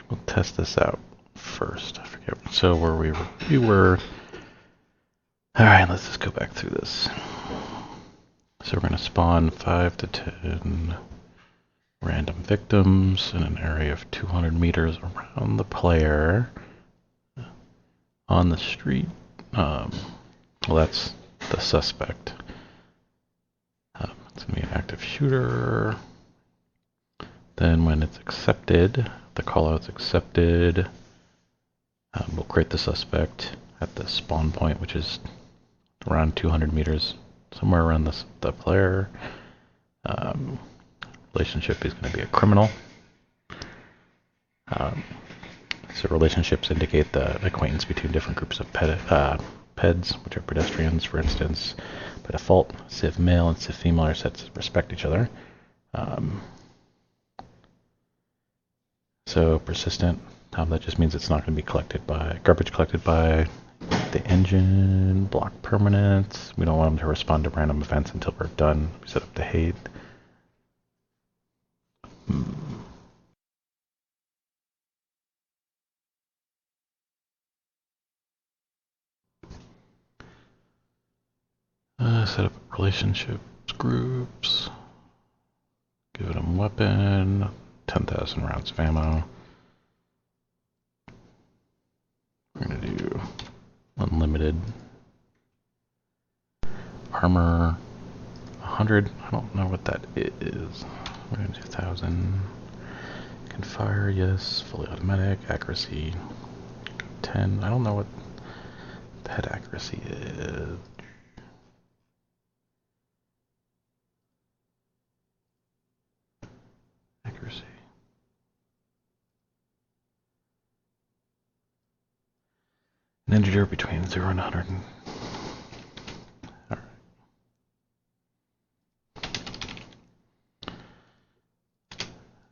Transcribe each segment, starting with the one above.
we'll test this out first. I forget. So where we were. All right, let's just go back through this. So we're going to spawn 5 to 10 random victims in an area of 200 meters around the player on the street. Well, that's the suspect. It's going to be an active shooter. Then when it's accepted, the callout's accepted, we'll create the suspect at the spawn point, which is around 200 meters, somewhere around the player. Relationship is going to be a criminal. So relationships indicate the acquaintance between different groups of PEDs, which are pedestrians, for instance. By default, civ male and civ female are set to respect each other. So persistent, that just means it's not going to be collected by garbage collected by the engine. Block permanence. We don't want them to respond to random events until we're done. We set up the hate. Set up relationships, groups. Give it a weapon. 10,000 rounds of ammo. We're going to do unlimited armor. 100. I don't know what that is. We're going to do 1,000. Can fire, yes. Fully automatic. Accuracy 10. I don't know what the head accuracy is. Accuracy. An integer between 0 and 100. Alright.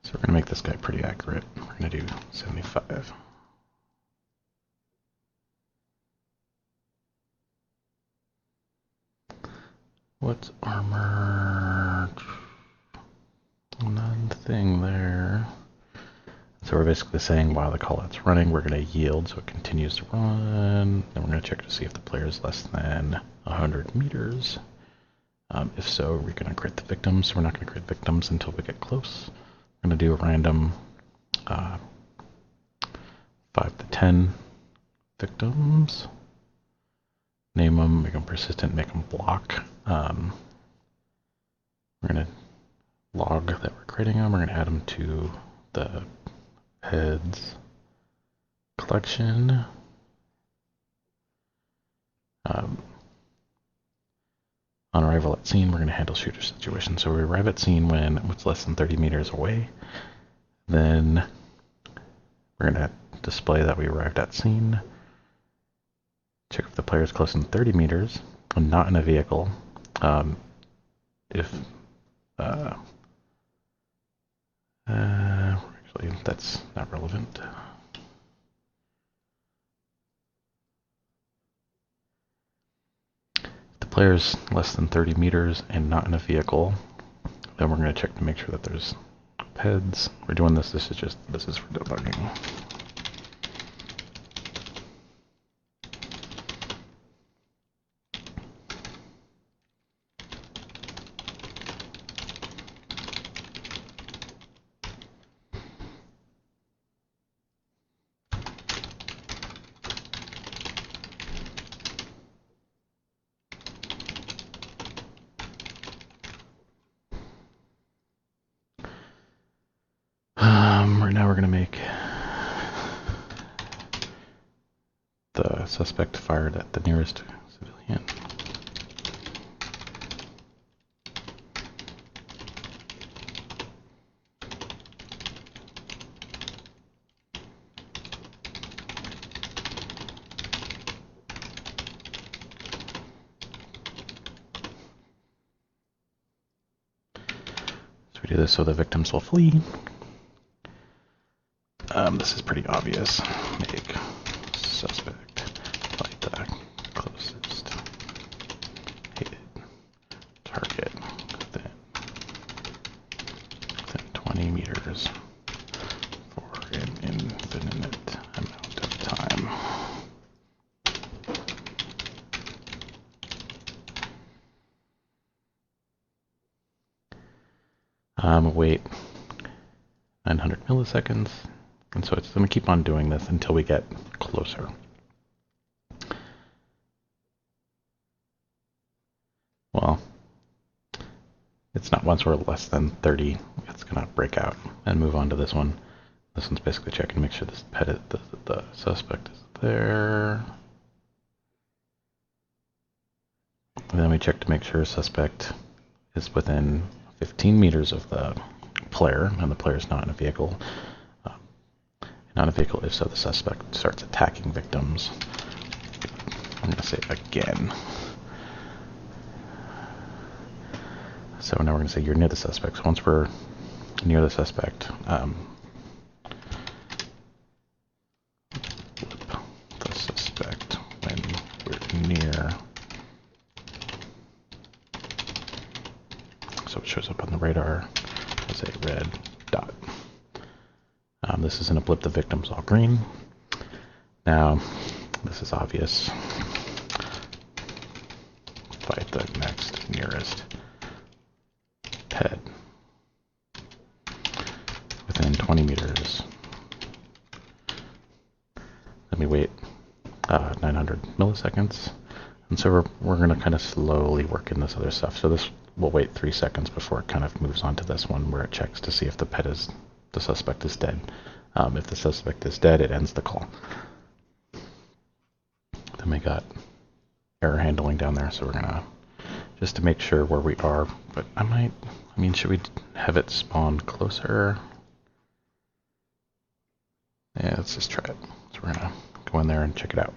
So we're going to make this guy pretty accurate. We're going to do 75. What's armor? Nothing there. So we're basically saying while the callout's running, we're going to yield so it continues to run. Then we're going to check to see if the player is less than 100 meters. If so, we're going to create the victims. So we're not going to create victims until we get close. We're going to do a random 5 to 10 victims. Name them, make them persistent, make them block. We're going to log that we're creating them. We're going to add them to the heads collection. On arrival at scene, we're going to handle shooter situation. So we arrive at scene when it's less than 30 meters away. Then we're going to display that we arrived at scene. Check if the player is close than 30 meters and not in a vehicle. Actually, that's not relevant. If the player is less than 30 meters and not in a vehicle, then we're going to check to make sure that there's PEDs. We're doing this. This is for debugging. Right now we're going to make the suspect fired at the nearest civilian. So we do this so the victims will flee. This is pretty obvious. Make suspect fight the closest hit target within 20 meters for an wait 900 milliseconds. And so it's going to keep on doing this until we get closer. Well, it's not once we're less than 30, it's going to break out and move on to this one. This one's basically checking to make sure this pet, the suspect is there. And then we check to make sure suspect is within 15 meters of the player, and the player is not in a vehicle. Not a vehicle, if so, the suspect starts attacking victims. I'm going to say again. So now we're going to say you're near the suspect. So once we're near the suspect, flip the suspect when we're near. So it shows up on the radar as a red dot. This is going to blip the victims all green. Now, this is obvious. Fight the next nearest pet within 20 meters. Then we wait 900 milliseconds. And so we're going to kind of slowly work in this other stuff. So this will wait 3 seconds before it kind of moves on to this one where it checks to see if the suspect is dead. If the suspect is dead, it ends the call. Then we got error handling down there, so we're gonna, just to make sure where we are, but should we have it spawn closer? Yeah, let's just try it. So we're gonna go in there and check it out.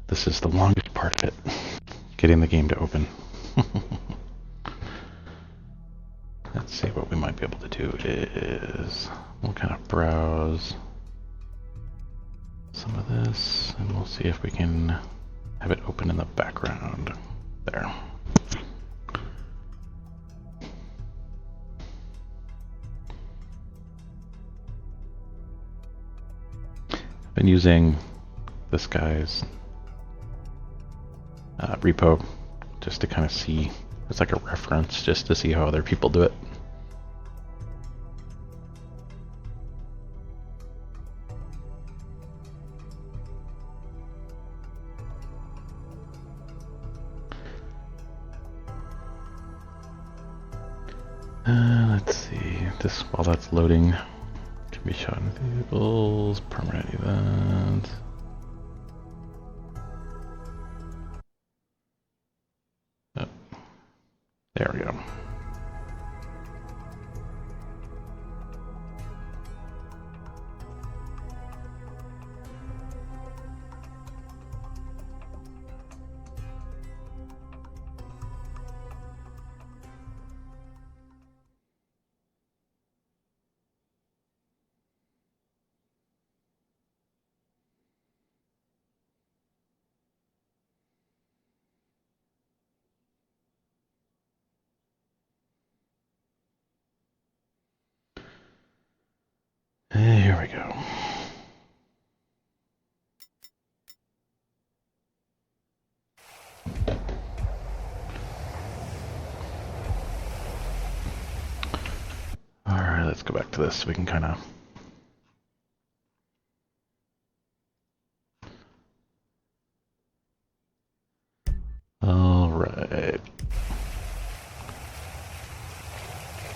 This is the longest part of it, getting the game to open. Let's see, what we might be able to do is we'll kind of browse some of this, and we'll see if we can have it open in the background. There. I've been using this guy's repo just to kind of see, it's like a reference just to see how other people do it. Let's see, just while that's loading, can be shot in vehicles, permanent events. Oh, there we go. Here we go. All right, let's go back to this so we can kind of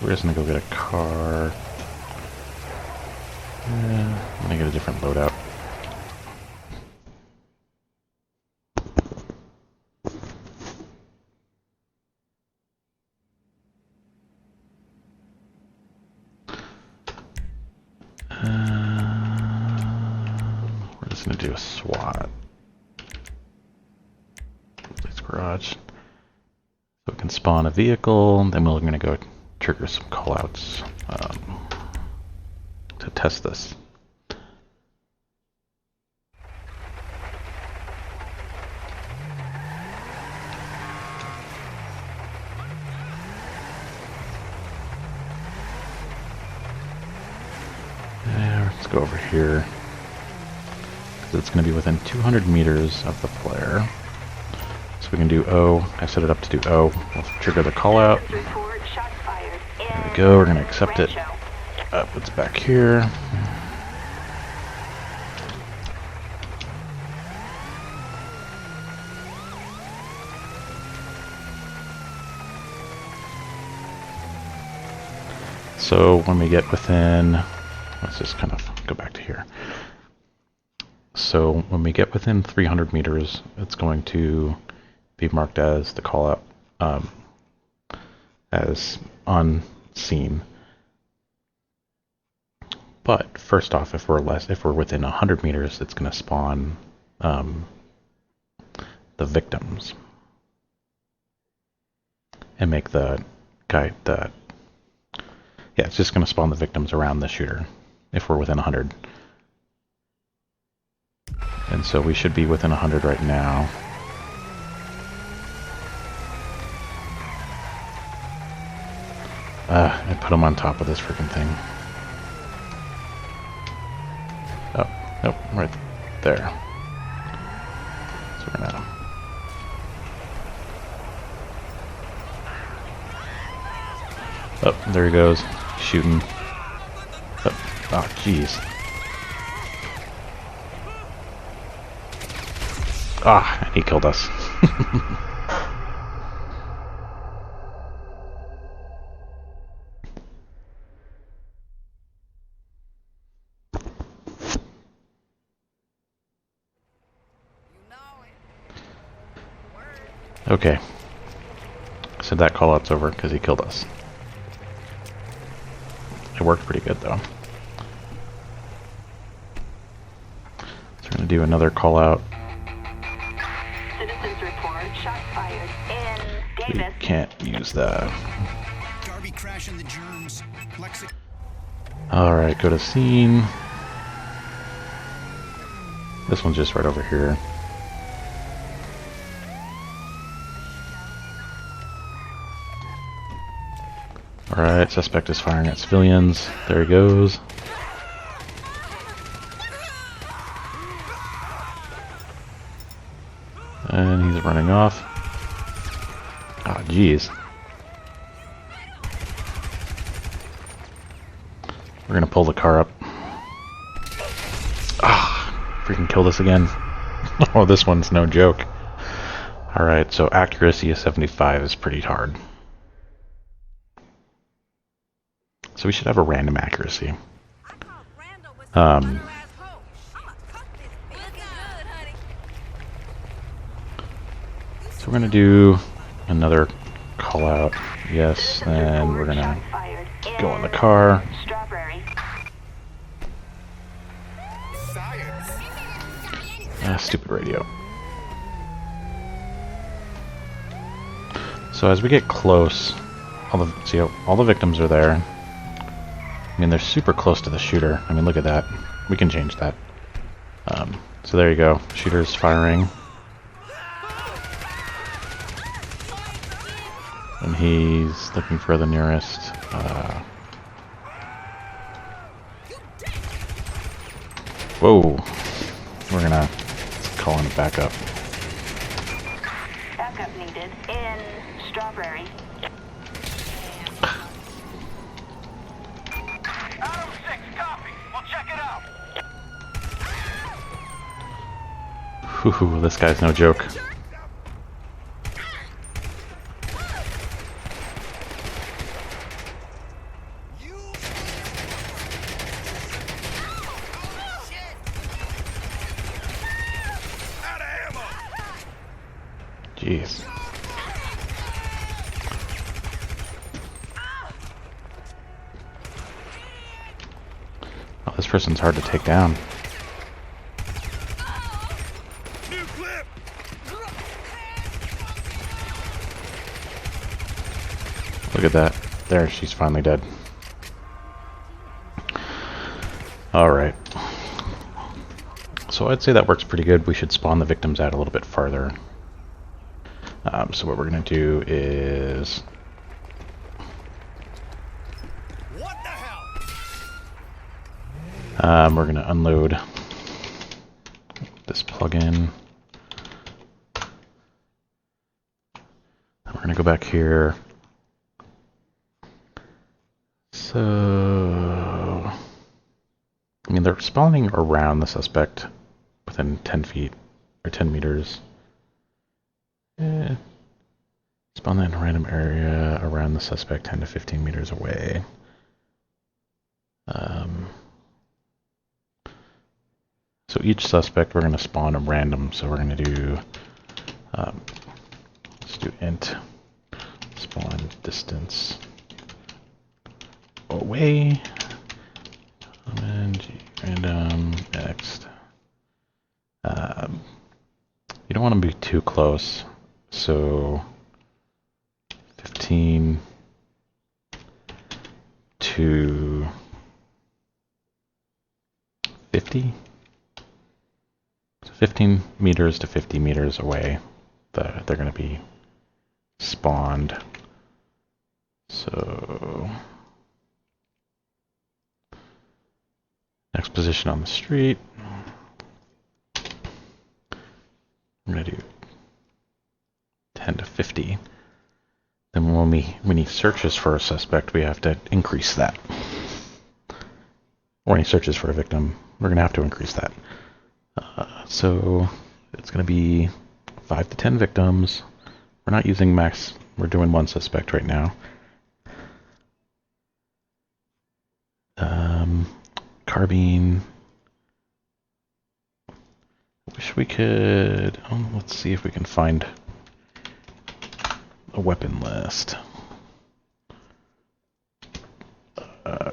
we're just gonna go get a car. I'm gonna get a different loadout. We're just gonna do a SWAT. This garage. So we can spawn a vehicle, then we're gonna go trigger some callouts to test this. Let's go over here, because it's going to be within 200 meters of the player. So we can do O. I set it up to do O. We'll trigger the call out. There we go. We're going to accept it. It's back here. So when we get within, let's just kind of go back to here. So when we get within 300 meters, it's going to be marked as the call out as on scene. But first off, if we're within 100 meters, it's going to spawn the victims and make the guy that. Yeah, it's just going to spawn the victims around the shooter if we're within 100. And so we should be within 100 right now. I put them on top of this freaking thing. Oh, nope, right there. So we're gonna... Oh, there he goes. Shooting. Oh, jeez. Ah, he killed us. Okay. So that call out's over because he killed us. It worked pretty good though. So we're going to do another call out. Citizens report shot fired in Davis. We can't use that. Darby crashing the germs. Alright, go to scene. This one's just right over here. Alright, suspect is firing at civilians. There he goes. And he's running off. Ah, oh, jeez. We're gonna pull the car up. Ah, freaking kill this again. Oh, this one's no joke. Alright, so accuracy of 75 is pretty hard. So we should have a random accuracy. So we're gonna do another call out. Yes, and we're gonna go in the car. Stupid radio. So as we get close, all the victims are there. I mean, they're super close to the shooter. I mean, look at that. We can change that. So there you go. Shooter's firing. And he's looking for the nearest. Whoa. We're gonna call in a backup. Backup needed in Strawberry. Adam 6, copy. We'll check it out. Whew, this guy's no joke. Jeez. Oh, this person's hard to take down. New clip. Look at that. There, she's finally dead. Alright. So I'd say that works pretty good. We should spawn the victims out a little bit farther. So what we're going to do is... What the hell? we're going to unload this plugin. We're going to go back here. So... I mean, they're spawning around the suspect within 10 feet, or 10 meters. Spawn in a random area around the suspect 10 to 15 meters away. So each suspect we're going to spawn a random, so we're going to do, let's do int spawn distance away, and random next. You don't want to be too close, so 15 to 50. So 15 meters to 50 meters away, they're going to be spawned. So next position on the street, I'm going to do 10 to 50. Then when he searches for a suspect, we have to increase that. Or when he searches for a victim, we're going to have to increase that. So it's going to be 5 to 10 victims. We're not using max. We're doing one suspect right now. Carbine. Wish we could... let's see if we can find a weapon list.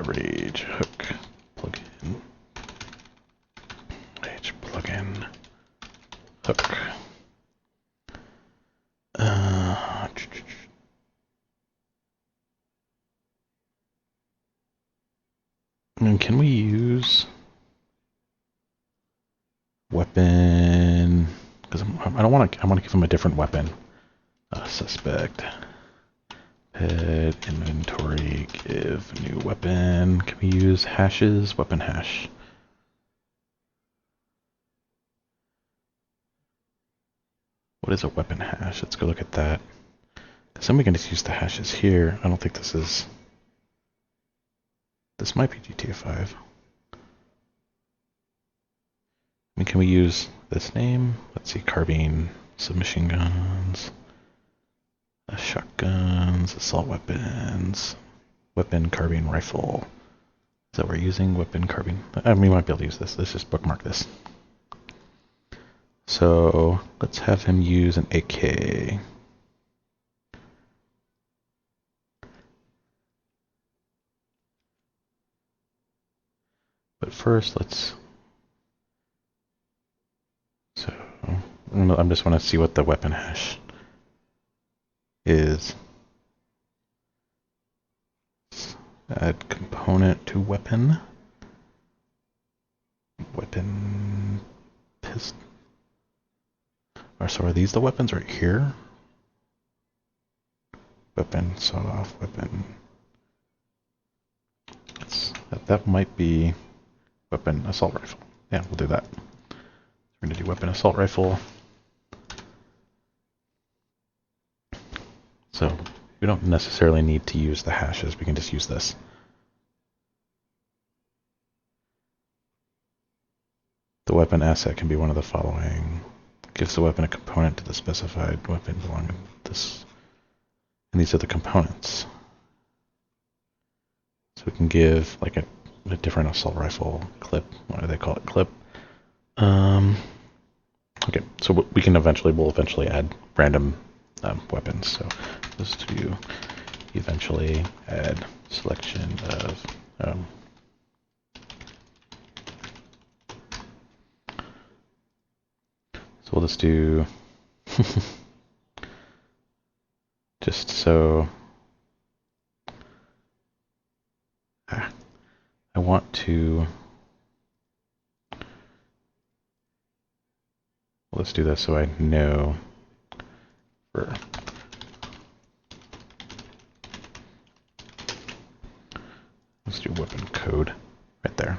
Rage hook plugin. Rage plugin hook. I mean, can we use weapon? Because I don't want to. I want to give him a different weapon. Suspect. Head inventory. Give new weapon. Can we use hashes? Weapon hash. What is a weapon hash? Let's go look at that. Because then we can just use the hashes here. I don't think this is... This might be GTA 5. I mean, can we use this name? Let's see, carbine, submachine guns, shotguns, assault weapons, weapon, carbine, rifle. Is that what we're using? Weapon, carbine. I mean, we might be able to use this. Let's just bookmark this. So let's have him use an AK. But first, let's... So, I just want to see what the weapon hash is. Add component to weapon. Weapon... Pistol. So are these the weapons right here? Weapon, sawed-off, weapon... That might be... Weapon, assault rifle. Yeah, we'll do that. We're going to do weapon, assault rifle. So we don't necessarily need to use the hashes. We can just use this. The weapon asset can be one of the following. Gives the weapon a component to the specified weapon belonging to this. And these are the components. So we can give like a different assault rifle clip. What do they call it? Clip. Okay, so we'll eventually add random weapons. So let's do eventually add selection of so we'll just do just so I want to let's do this so I know for let's do weapon code right there.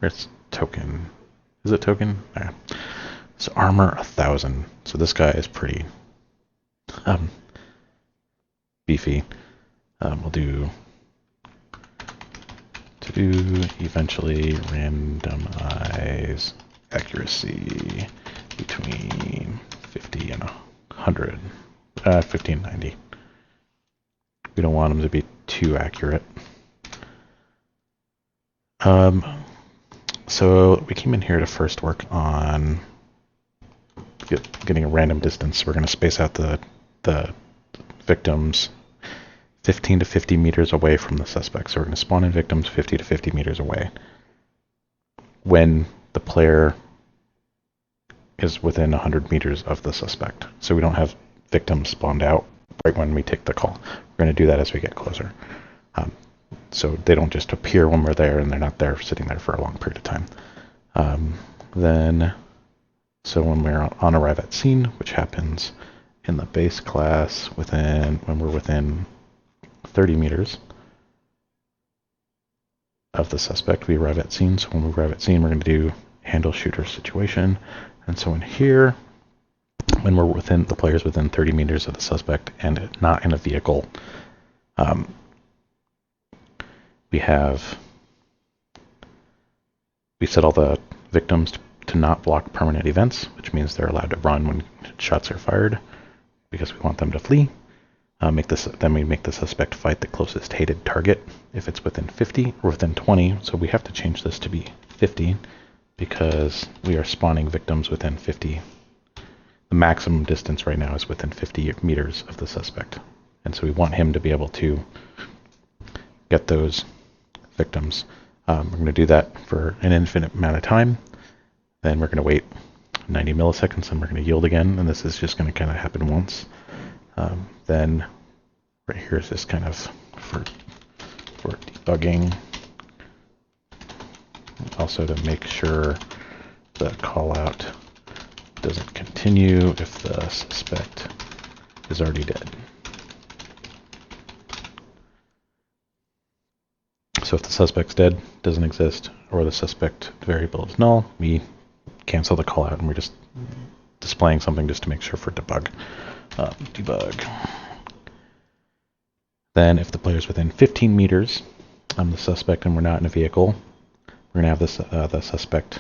It's token. Is it token? Yeah. So armor 1000. So this guy is pretty beefy. We'll do to do eventually randomize accuracy between 50 and 100. 50 and 90. We don't want them to be too accurate. So we came in here to first work on getting a random distance. We're going to space out the victims 15 to 50 meters away from the suspect. So we're going to spawn in victims 50 to 50 meters away when the player is within 100 meters of the suspect. So we don't have victims spawned out right when we take the call. We're going to do that as we get closer. So they don't just appear when we're there and they're not there sitting there for a long period of time. So when we're on arrive at scene, which happens in the base class when we're within 30 meters of the suspect, we arrive at scene. So when we arrive at scene, we're going to do handle shooter situation. And so in here, when we're within the player's within 30 meters of the suspect and not in a vehicle, we set all the victims to not block permanent events, which means they're allowed to run when shots are fired because we want them to flee. Then we make the suspect fight the closest hated target if it's within 50 or within 20. So we have to change this to be 50 because we are spawning victims within 50. The maximum distance right now is within 50 meters of the suspect. And so we want him to be able to get those victims. We're going to do that for an infinite amount of time. Then we're going to wait 90 milliseconds and we're going to yield again. And this is just going to kind of happen once. Then right here is just kind of for debugging. Also to make sure the call out doesn't continue if the suspect is already dead. So if the suspect's dead, doesn't exist, or the suspect variable is null, we cancel the call out and we're just displaying something just to make sure for debug. Debug. Then if the player's within 15 meters of the suspect and we're not in a vehicle, we're going to have the suspect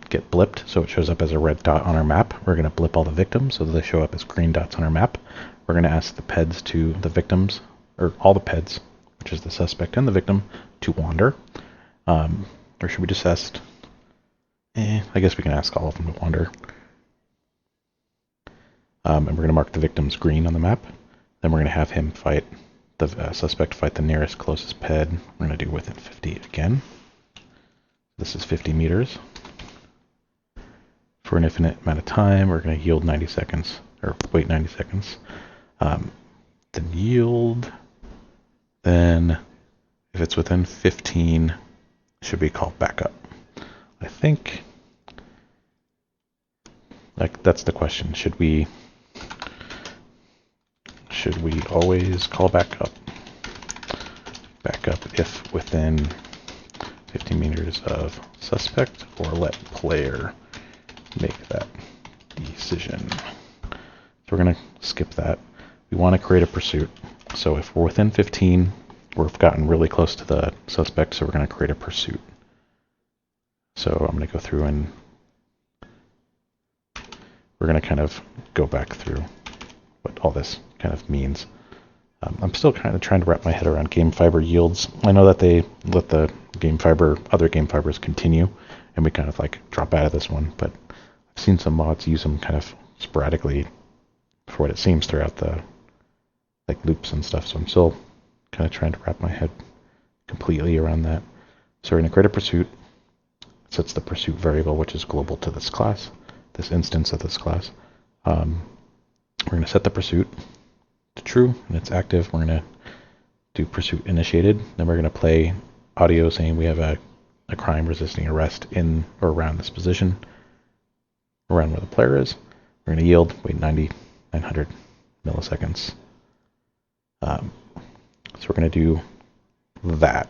get blipped, so it shows up as a red dot on our map. We're going to blip all the victims so they show up as green dots on our map. We're going to ask the PEDs to the victims, or all the PEDs, which is the suspect and the victim, to wander. Or should we just ask? I guess we can ask all of them to wander. And we're going to mark the victims green on the map. Then we're going to have him fight, the suspect fight the nearest closest PED. We're going to do within 50 again. This is 50 meters. For an infinite amount of time, we're going to yield 90 seconds, or wait 90 seconds. Then yield. Then if it's within 15, it should be called back up. I think, like, that's the question. Should we always call back up? Back up if within 50 meters of suspect, or let player make that decision. So we're going to skip that. We want to create a pursuit. So if we're within 15, we've gotten really close to the suspect, so we're going to create a pursuit. So I'm going to go through and we're going to kind of go back through what all this kind of means. I'm still kind of trying to wrap my head around game fiber yields. I know that they let the game fiber, other game fibers continue, and we kind of like drop out of this one, but I I've seen some mods use them kind of sporadically for what it seems throughout the like loops and stuff, so I'm still kind of trying to wrap my head completely around that. So we're going to create a pursuit. It sets the pursuit variable, which is global to this class, this instance of this class. We're going to set the pursuit to true, and it's active. We're going to do pursuit initiated. Then we're going to play audio saying we have a crime resisting arrest in or around this position, around where the player is. We're going to yield, wait 900 milliseconds. So we're going to do that.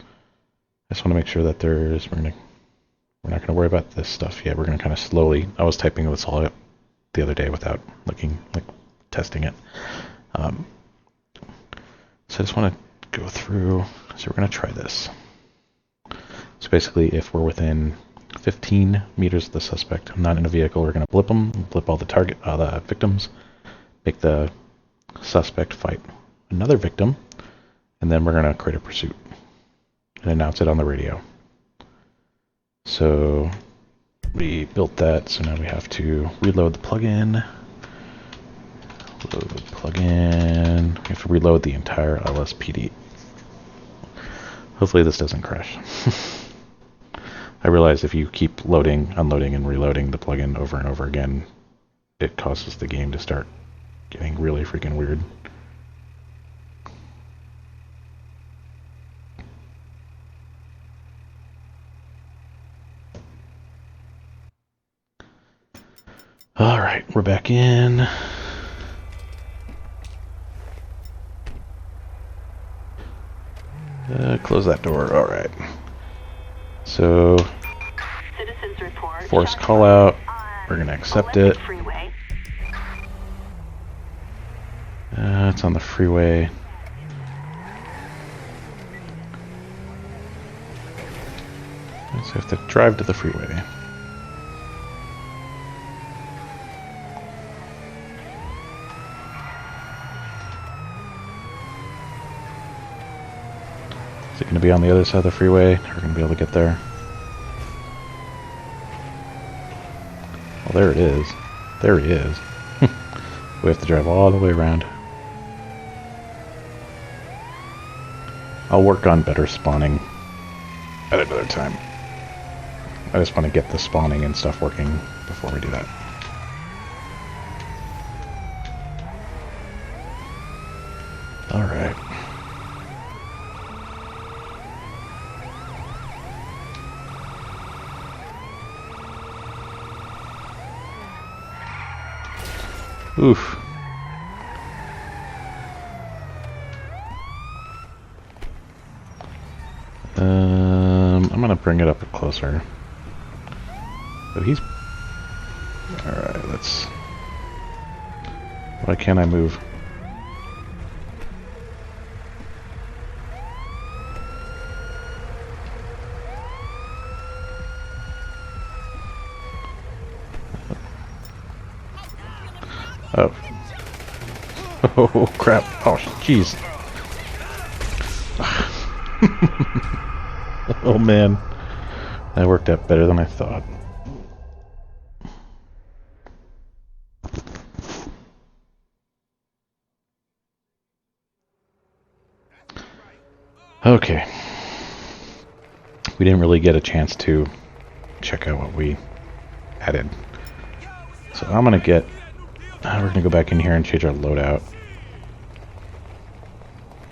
I just want to make sure that we're not going to worry about this stuff yet. We're going to kind of slowly. I was typing this all up the other day without testing it. So I just want to go through. So we're going to try this. So basically, if we're within 15 meters of the suspect, not in a vehicle, we're going to blip them, blip all the victims, make the suspect fight another victim, and then we're going to create a pursuit and announce it on the radio. So we built that, so now we have to reload the plugin. Load the plugin. We have to reload the entire LSPD. Hopefully this doesn't crash. I realize if you keep loading, unloading, and reloading the plugin over and over again, it causes the game to start getting really freaking weird. Alright, we're back in. Close that door. Alright. So, Citizens report. force call out. We're going to accept it. Freeway. It's on the freeway. So we have to drive to the freeway. Is it going to be on the other side of the freeway? We're going to be able to get there. Well, there it is. There he is. We have to drive all the way around. I'll work on better spawning at another time. I just want to get the spawning and stuff working before we do that. Alright. Oof. I'm gonna bring it up closer. But he's... Alright, let's... Why can't I move? Oh. Oh, crap. Oh, jeez. Oh, man. That worked out better than I thought. Okay. We didn't really get a chance to check out what we added. So I'm going to get... we're going to go back in here and change our loadout.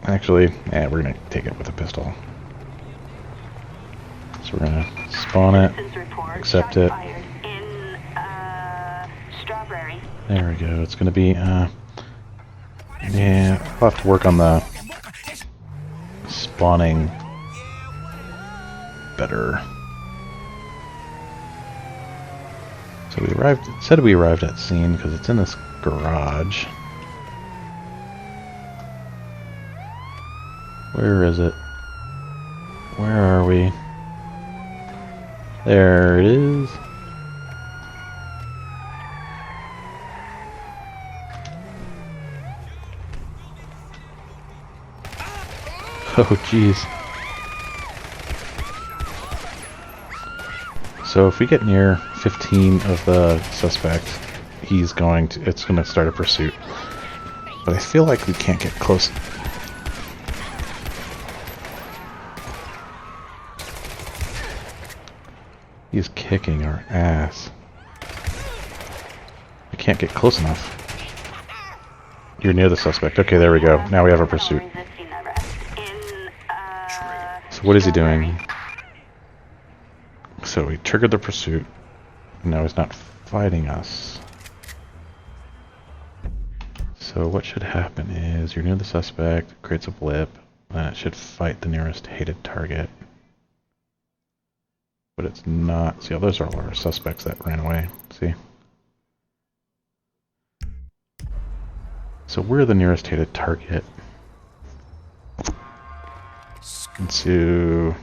Actually, we're going to take it with a pistol. So we're going to spawn it, accept it. There we go. It's going to be, yeah, I'll have to work on the spawning better. So we arrived, it said we arrived at scene because it's in this garage. Where is it? Where are we? There it is. Oh, jeez. So if we get near 15 of the suspects, it's going to start a pursuit. But I feel like we can't get close. He's kicking our ass. I can't get close enough. You're near the suspect. Okay, there we go. Now we have a pursuit. So what is he doing? So he triggered the pursuit. Now he's not fighting us. So what should happen is you're near the suspect, it creates a blip, then it should fight the nearest hated target. But it's not. See, those are all our suspects that ran away. See? So we're the nearest hated target. And so...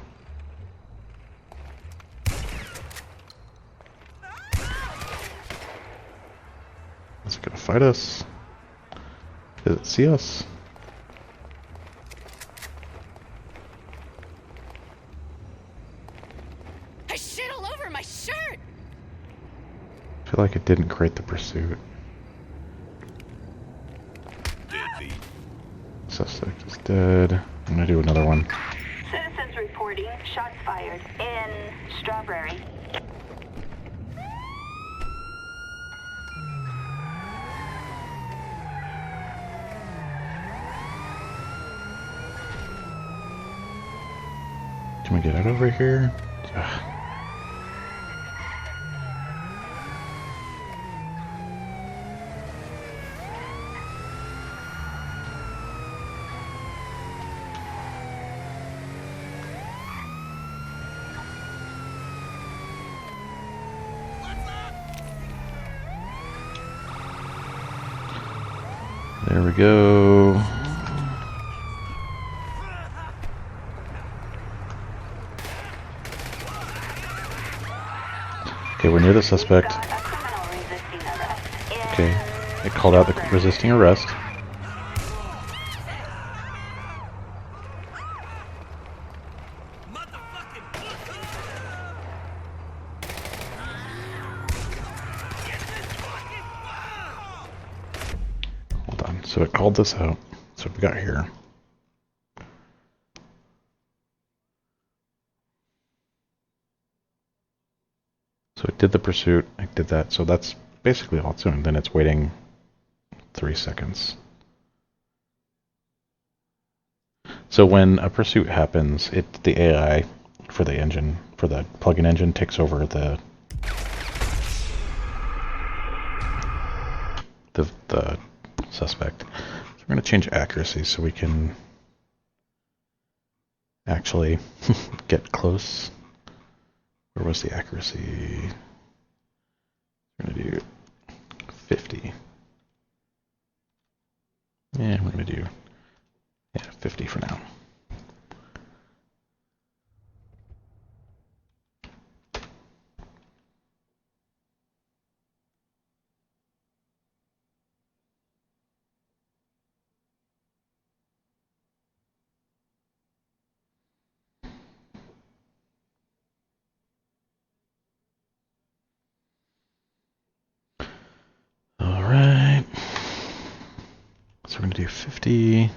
is it gonna fight us? Does it see us? I shit all over my shirt! I feel like it didn't create the pursuit. Deadbeat. Suspect is dead. I'm gonna do another one. Citizens reporting shots fired in Strawberry. Can we get out over here? Ugh. There we go. Okay, we're near the suspect. Got a criminal resisting arrest in Okay, it called out the resisting arrest. Hold on, so it called this out. So what we got here. So it did the pursuit, it did that, so that's basically all it's doing. Then it's waiting 3 seconds. So when a pursuit happens, the AI for the engine, for the plug-in engine, takes over the suspect. So we're going to change accuracy so we can actually get close. Where was the accuracy? We're going to do 50. Yeah, we're going to do 50 for now. Alright. So we're going to do 50.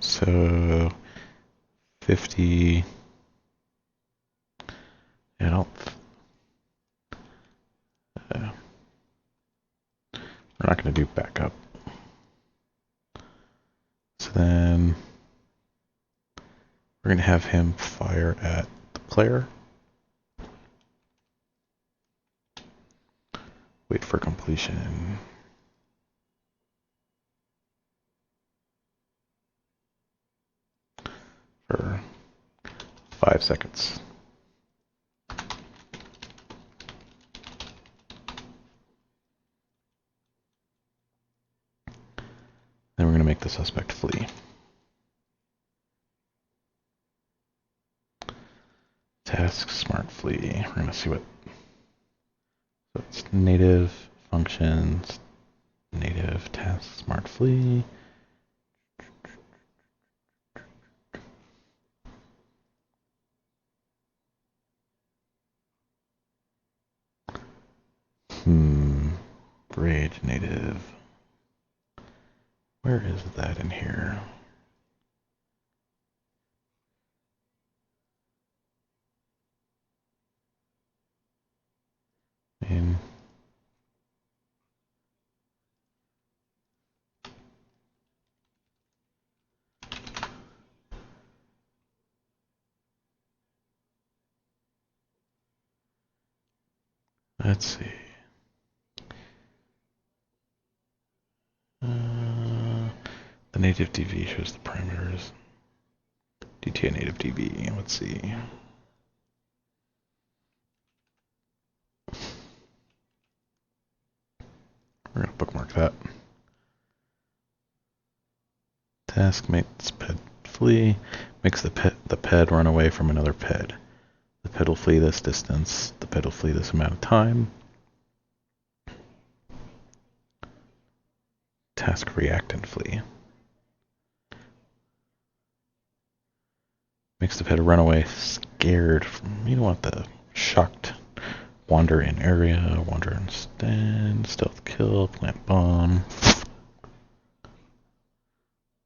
So 50. I don't. We're not going to do backup. So then we're going to have him fire at the player. Wait for completion. For 5 seconds. Then we're going to make the suspect flee. Task smart flee. see what. So it's native functions, native task smart flee. Rage native. Where is that in here? In let's see. The native DV shows the parameters. DTA native DV. Let's see. We're gonna bookmark that. Task makes ped flee, makes the ped run away from another ped. The ped will flee this distance. The ped will flee this amount of time. Task react and flee. Makes the ped run away scared. You don't want the shocked. Wander in area, wander in stand, stealth kill, plant bomb.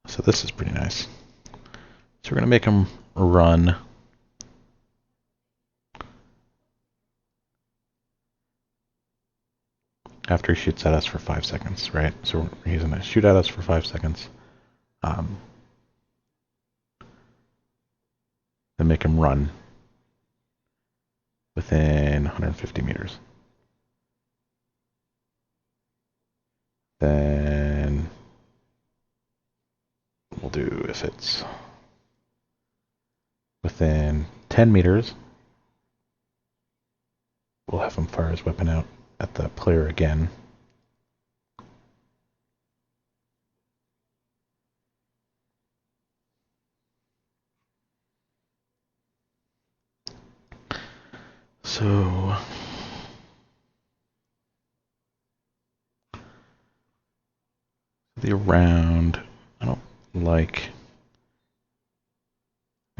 So this is pretty nice. So we're going to make him run. After he shoots at us for 5 seconds, right? So he's going to shoot at us for 5 seconds. Then make him run within 150 meters. Then we'll do if it's within 10 meters, we'll have him fire his weapon out at the player again. So the around, I don't like,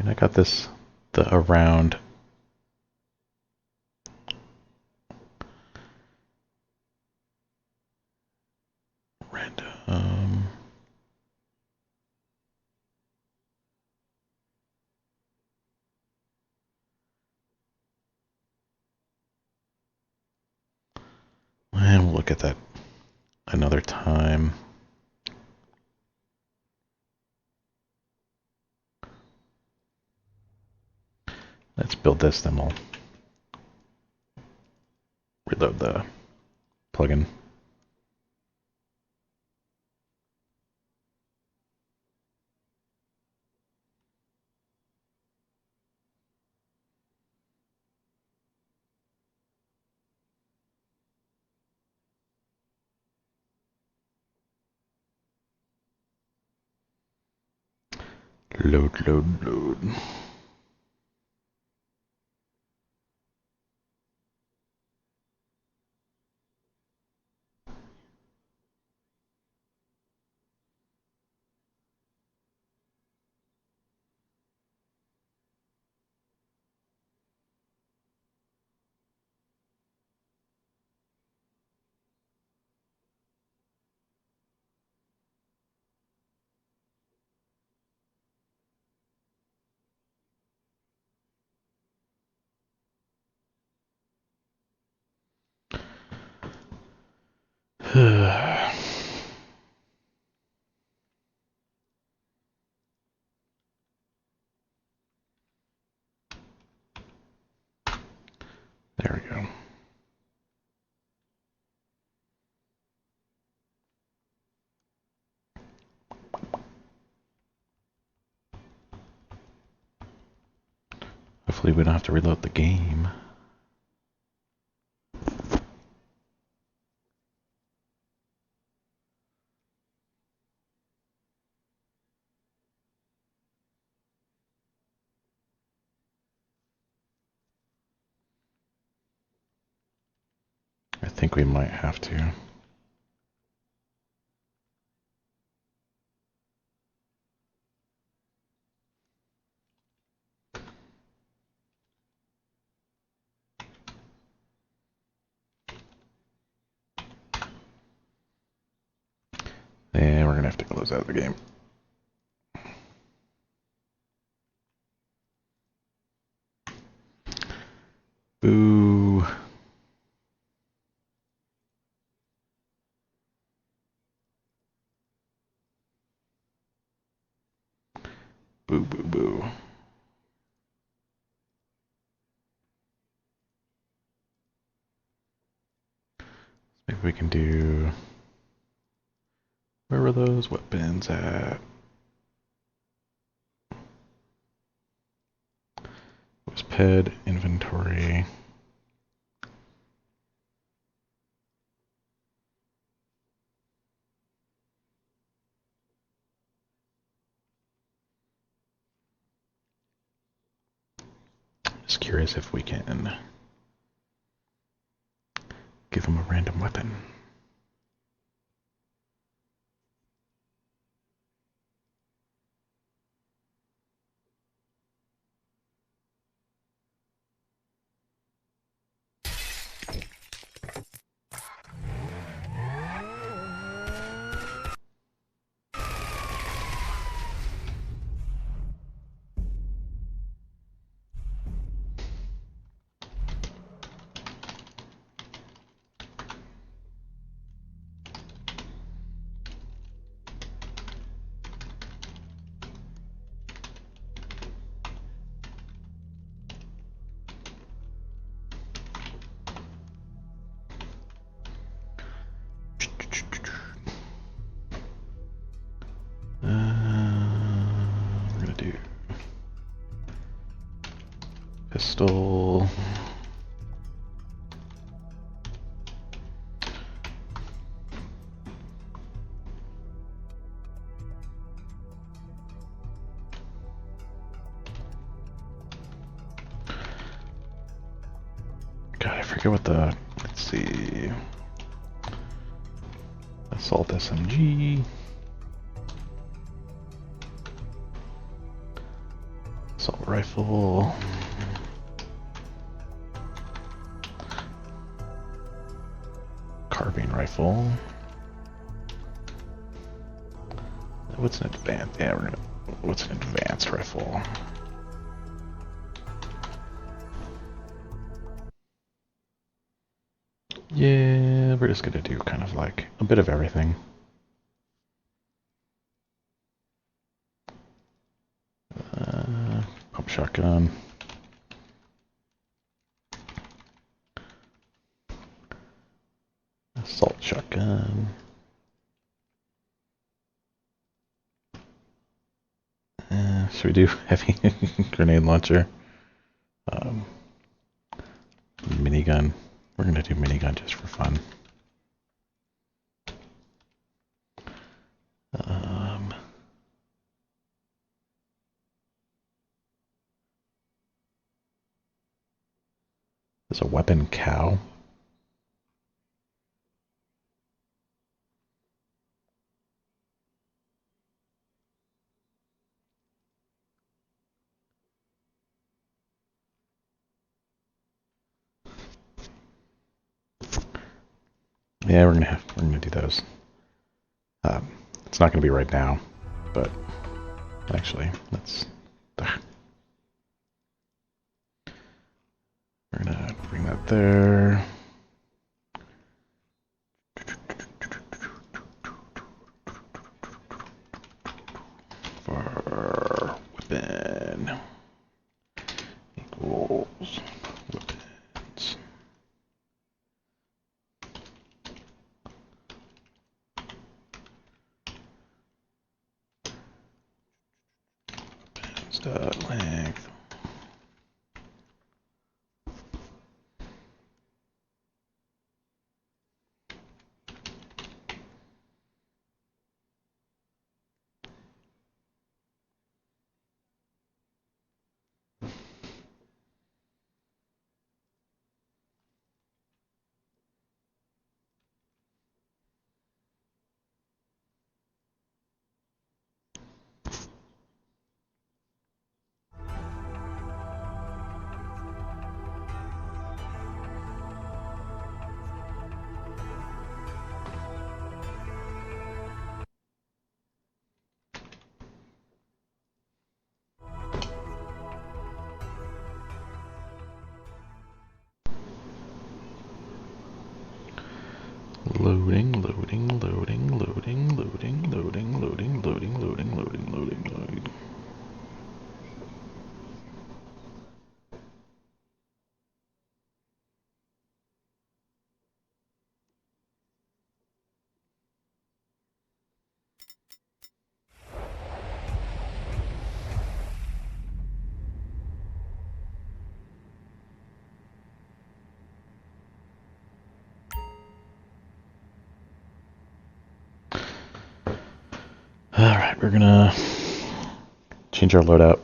I got this, the around random. And we'll look at that another time. Let's build this, then we'll reload the plugin. Load. There we go. Hopefully we don't have to reload the game. think we might have to. And we're gonna have to close out the game. Boo. Boo, boo, boo. Maybe we can do... Where were those weapons at? It was PED, inventory. Just curious if we can give him a random weapon. We're gonna do pistol. God, I forget what the, let's see. Assault SMG. Assault rifle. Carbine rifle. What's an advanced? Yeah, we're gonna. What's an advanced rifle? Yeah, we're just gonna do kind of like a bit of everything. Pump shotgun. Assault shotgun. Should we do heavy grenade launcher? Minigun. We're gonna do minigun just for fun. There's a weapon cow. Yeah, we're gonna do those. It's not gonna be right now, but actually, let's. We're gonna bring that there. For weapon equals weapons. Length. loading, loading, loading, loading, loading, loading, loading, loading, loading, loading, loading. Alright, we're gonna change our loadout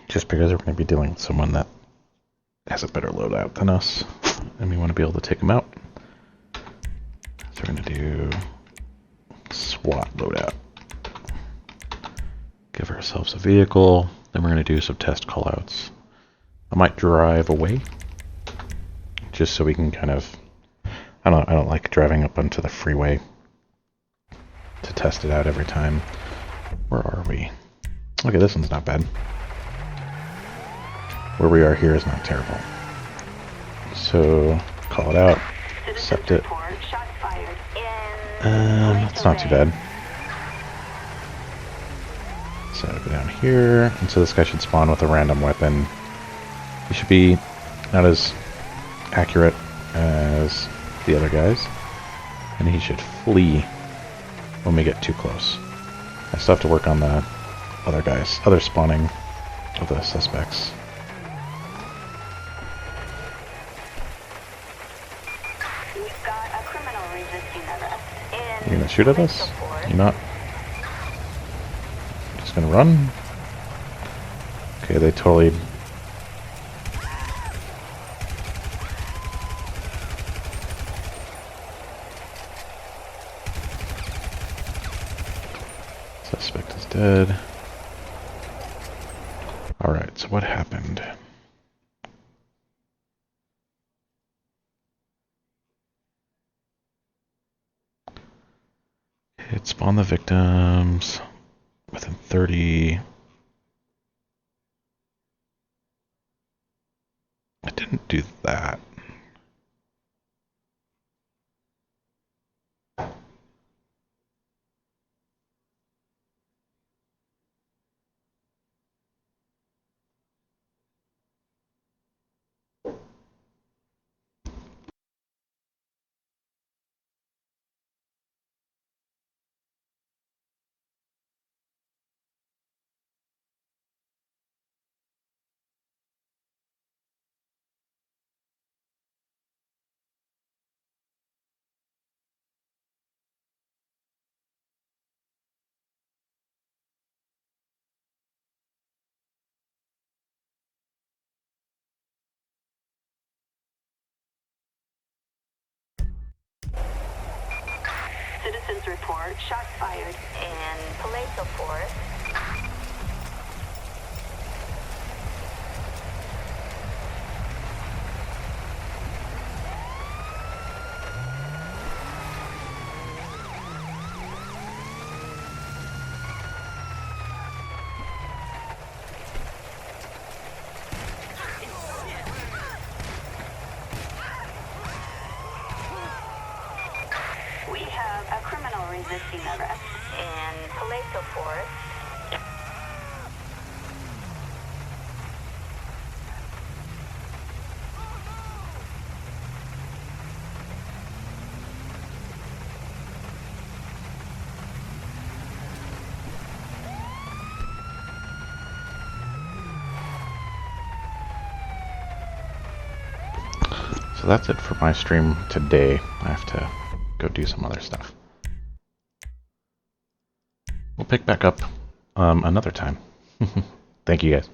just because we're gonna be dealing with someone that has a better loadout than us, and we want to be able to take them out. So we're gonna do SWAT loadout. Give ourselves a vehicle, then we're gonna do some test callouts. I might drive away, just so we can kind of, I don't like driving up onto the freeway to test it out every time. Where are we? Okay, this one's not bad. Where we are here is not terrible. So, call it out, accept it. That's not too bad. So, go down here, and so this guy should spawn with a random weapon. He should be not as accurate as the other guys, and he should flee when we get too close. I still have to work on the other guys, other spawning of the suspects. We've got a criminal resisting arrest in You gonna shoot at us? You not? Just gonna run? Okay, they totally... Suspect is dead. Alright, so what happened? It spawned the victims within 30. It didn't do that. Citizens report shots fired in Palatial Forest. We have a criminal resisting arrest in Palatial Forest. So that's it for my stream today. I have to go do some other stuff. We'll pick back up another time. Thank you guys.